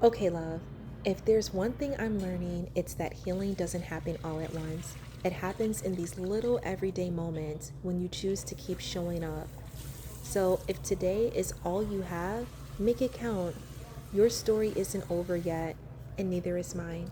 Okay, love, if there's one thing I'm learning, it's that healing doesn't happen all at once. It happens in these little everyday moments when you choose to keep showing up. So, if today is all you have, make it count. Your story isn't over yet, and neither is mine.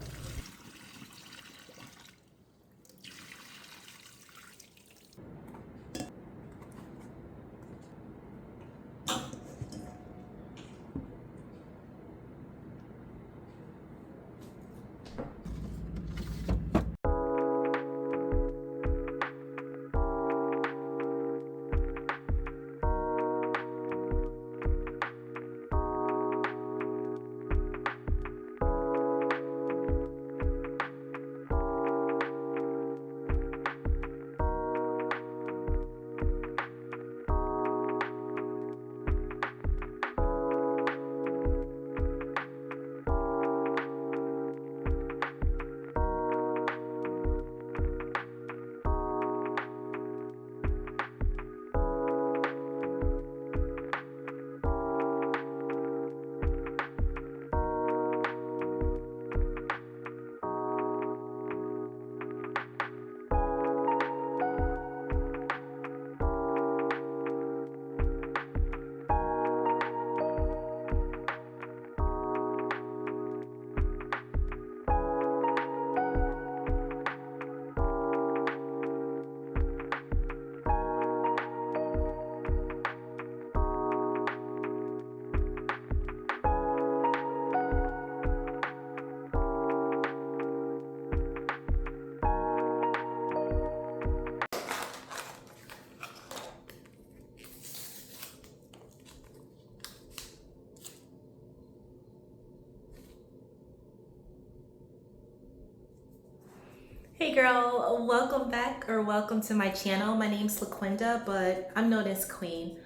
Hey girl, welcome back or welcome to my channel. My name's LaQuinda, but I'm known as Queen.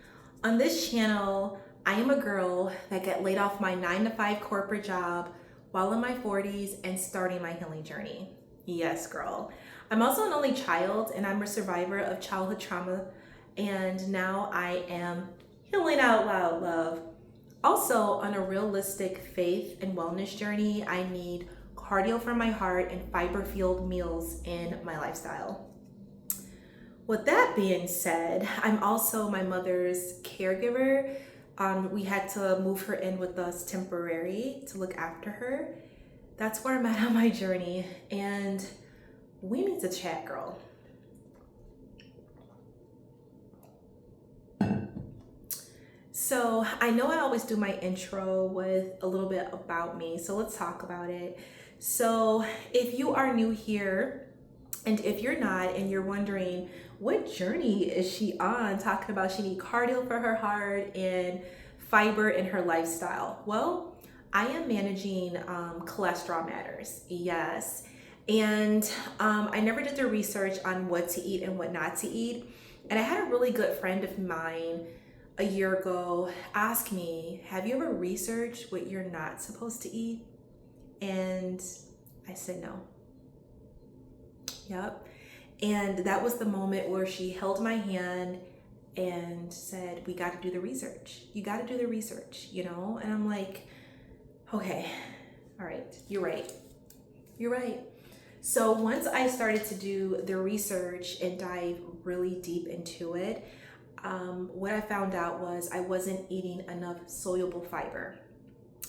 On this channel, I am a girl that got laid off my 9 to 5 corporate job while in my 40s and starting my healing journey. Yes, girl. I'm also an only child and I'm a survivor of childhood trauma, and now I am healing out loud, love. Also, on a realistic faith and wellness journey, I need cardio for my heart and fiber fueled meals in my lifestyle. With that being said, I'm also my mother's caregiver. We had to move her in with us temporary to look after her. That's where I'm at on my journey, and we need to chat, girl. So I know I always do my intro with a little bit about me, so let's talk about it. So if you are new here, and if you're not, and you're wondering what journey is she on, talking about she need cardio for her heart and fiber in her lifestyle. Well, I am managing cholesterol matters, yes. And I never did the research on what to eat and what not to eat. And I had a really good friend of mine a year ago ask me, have you ever researched what you're not supposed to eat? And I said no. Yep. And that was the moment where she held my hand and said, we got to do the research. You got to do the research, you know? And I'm like, okay, all right, you're right. You're right. So once I started to do the research and dive really deep into it, what I found out was I wasn't eating enough soluble fiber.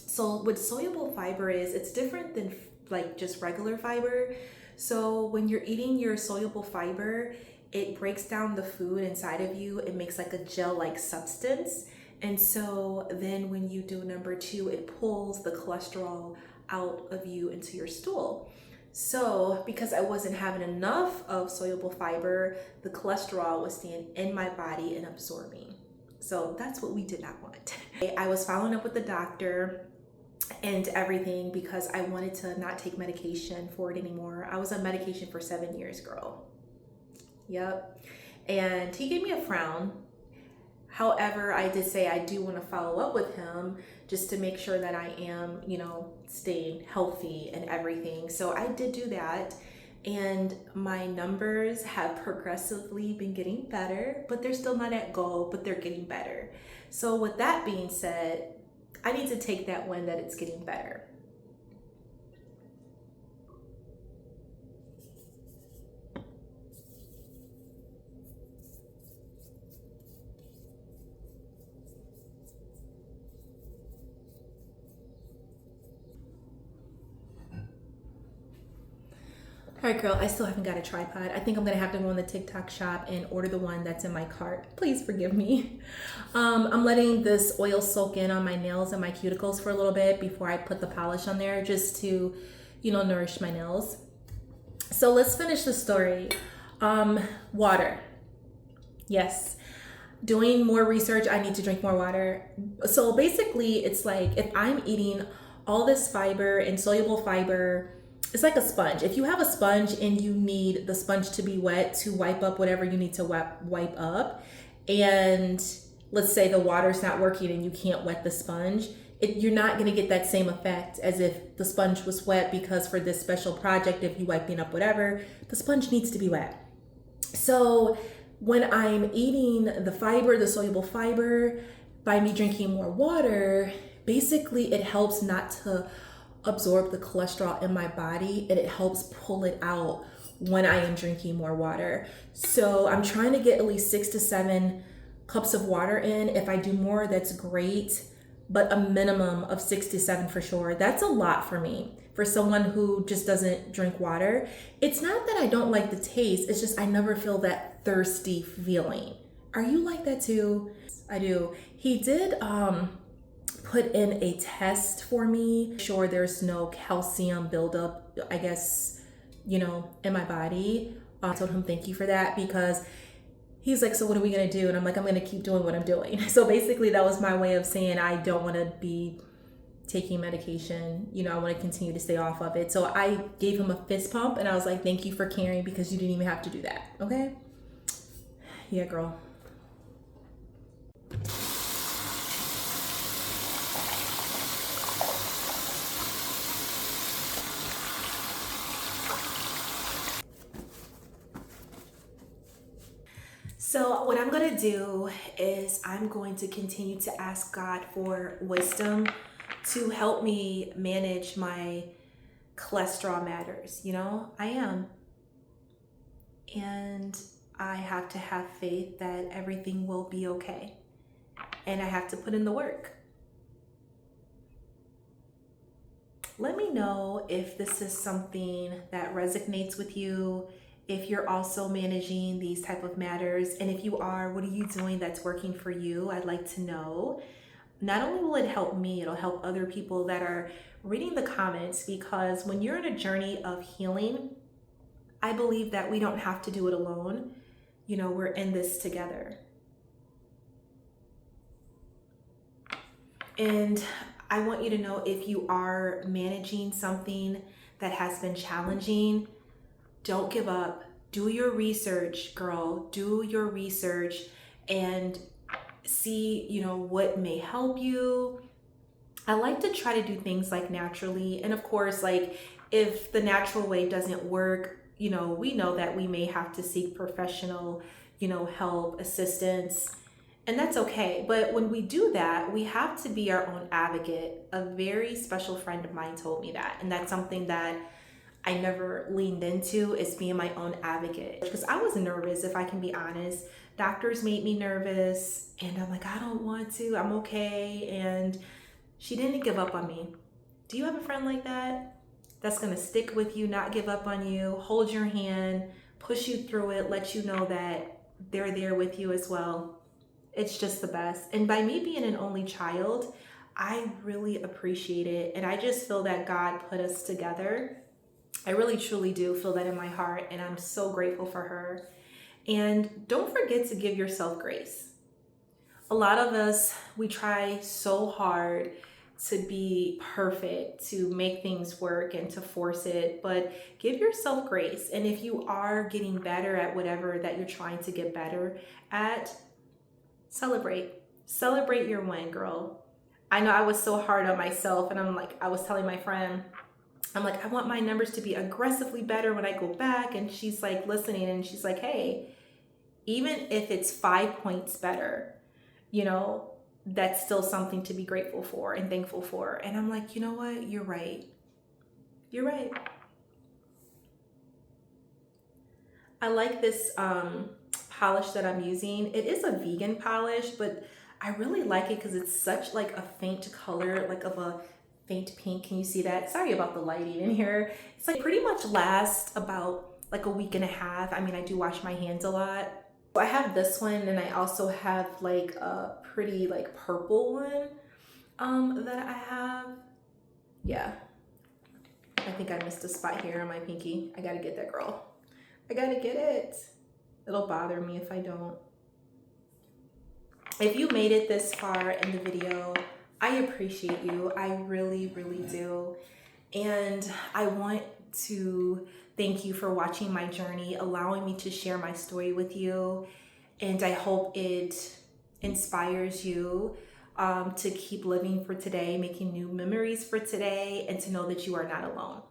So what soluble fiber is, it's different than like just regular fiber. So when you're eating your soluble fiber, it breaks down the food inside of you. It makes like a gel-like substance. And so then when you do number two, it pulls the cholesterol out of you into your stool. So because I wasn't having enough of soluble fiber, the cholesterol was staying in my body and absorbing. So that's what we did not want. I was following up with the doctor and everything because I wanted to not take medication for it anymore. I was on medication for 7 years, girl. Yep. And he gave me a frown. However, I did say I do want to follow up with him just to make sure that I am, staying healthy and everything. So I did do that. And my numbers have progressively been getting better, but they're still not at goal, but they're getting better. So with that being said, I need to take that win that it's getting better. All right, girl, I still haven't got a tripod. I think I'm gonna have to go in the TikTok shop and order the one that's in my cart. Please forgive me. I'm letting this oil soak in on my nails and my cuticles for a little bit before I put the polish on there, just to, nourish my nails. So let's finish the story. Water. Yes. Doing more research, I need to drink more water. So basically, it's like if I'm eating all this fiber and soluble fiber, it's like a sponge. If you have a sponge and you need the sponge to be wet to wipe up whatever you need to wipe up, and let's say the water's not working and you can't wet the sponge, you're not going to get that same effect as if the sponge was wet, because for this special project, if you're wiping up whatever, the sponge needs to be wet. So when I'm eating the fiber, the soluble fiber, by me drinking more water, basically it helps not to absorb the cholesterol in my body, and it helps pull it out when I am drinking more water. So I'm trying to get at least 6 to 7 cups of water in. If I do more, that's great, but a minimum of 6 to 7 for sure. That's a lot for me, for someone who just doesn't drink water. It's not that I don't like the taste, it's just I never feel that thirsty feeling. Are you like that too? I do. He did put in a test for me, sure there's no calcium buildup, I guess, in my body. I told him thank you for that, because he's like, so what are we gonna do? And I'm like, I'm gonna keep doing what I'm doing. So basically that was my way of saying I don't wanna be taking medication. I wanna continue to stay off of it. So I gave him a fist pump and I was like, thank you for caring, because you didn't even have to do that, okay? Yeah, girl. So what I'm going to do is I'm going to continue to ask God for wisdom to help me manage my cholesterol matters. I am. And I have to have faith that everything will be okay. And I have to put in the work. Let me know if this is something that resonates with you, if you're also managing these type of matters, and if you are, what are you doing that's working for you? I'd like to know. Not only will it help me, it'll help other people that are reading the comments, because when you're in a journey of healing, I believe that we don't have to do it alone. We're in this together. And I want you to know, if you are managing something that has been challenging, don't give up. Do your research, girl. Do your research and see, what may help you. I like to try to do things like naturally. And of course, like if the natural way doesn't work, we know that we may have to seek professional, help, assistance, and that's okay. But when we do that, we have to be our own advocate. A very special friend of mine told me that. And that's something that I never leaned into, is being my own advocate, because I was nervous, if I can be honest. Doctors made me nervous and I'm like, I don't want to, I'm okay. And she didn't give up on me. Do you have a friend like that? That's gonna stick with you, not give up on you, hold your hand, push you through it, let you know that they're there with you as well. It's just the best. And by me being an only child, I really appreciate it. And I just feel that God put us together. I really truly do feel that in my heart, and I'm so grateful for her. And don't forget to give yourself grace. A lot of us, we try so hard to be perfect, to make things work and to force it, but give yourself grace. And if you are getting better at whatever that you're trying to get better at, celebrate your win, girl. I know I was so hard on myself, and I was telling my friend, I'm like, I want my numbers to be aggressively better when I go back. And she's like listening, and she's like, hey, even if it's 5 points better, that's still something to be grateful for and thankful for. And I'm like, you know what? You're right. You're right. I like this polish that I'm using. It is a vegan polish, but I really like it because it's such like a faint color, like of a faint pink. Can you see that? Sorry about the lighting in here. It's like pretty much lasts about like a week and a half. I mean, I do wash my hands a lot. I have this one, and I also have like a pretty like purple one that I have. Yeah, I think I missed a spot here on my pinky. I gotta get that, girl. I gotta get it. It'll bother me if I don't. If you made it this far in the video, I appreciate you. I really, really do. And I want to thank you for watching my journey, allowing me to share my story with you. And I hope it inspires you to keep living for today, making new memories for today, and to know that you are not alone.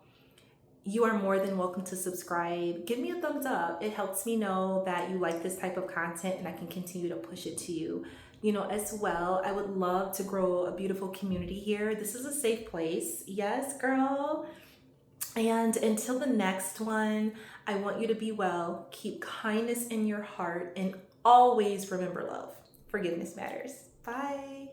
You are more than welcome to subscribe. Give me a thumbs up. It helps me know that you like this type of content and I can continue to push it to you. You know, as well, I would love to grow a beautiful community here. This is a safe place. Yes, girl. And until the next one, I want you to be well, keep kindness in your heart, and always remember love. Forgiveness matters. Bye.